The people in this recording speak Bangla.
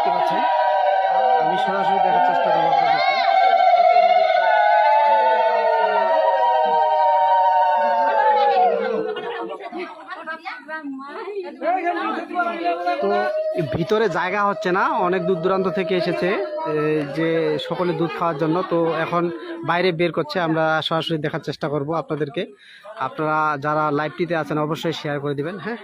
দেখতে পাচ্ছেন, আমি সরাসরি দেখার চেষ্টা করবো আপনাদেরকে। তো ভিতরে জায়গা হচ্ছে না, অনেক দূর দূরান্ত থেকে এসেছে যে সকলে দুধ খাওয়ার জন্য। তো এখন বাইরে বের করছে, আমরা সরাসরি দেখার চেষ্টা করব আপনাদেরকে। আপনারা যারা লাইভটিতে আছেন অবশ্যই শেয়ার করে দিবেন। হ্যাঁ,